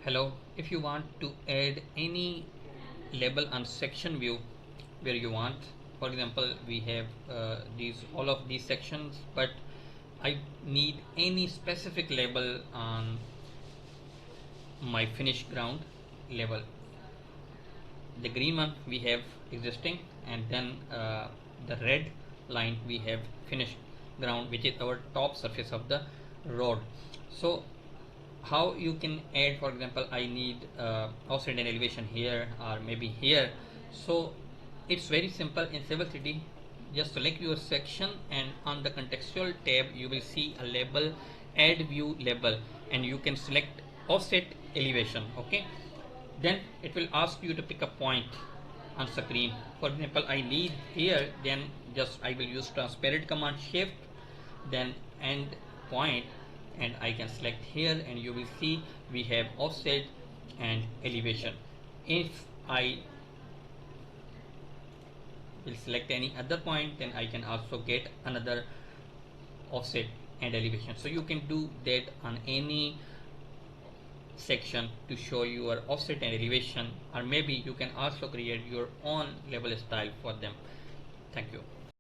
Hello, if you want to add any label on section view where you want, for example, we have all of these sections, but I need any specific label on my finish ground level. The green one we have existing, and then the red line we have finished ground, which is our top surface of the road. So how you can add, for example, I need offset and elevation here or maybe here. So it's very simple in Civil 3D. Just select your section, and on the contextual tab you will see a label, add view label, and you can select offset elevation. Okay, then it will ask you to pick a point on screen. For example, I need here, then just I will use transparent command shift, then end point, and I can select here, and you will see we have offset and elevation. If I will select any other point, then I can also get another offset and elevation. So you can do that on any section to show your offset and elevation, or maybe you can also create your own label style for them. Thank you.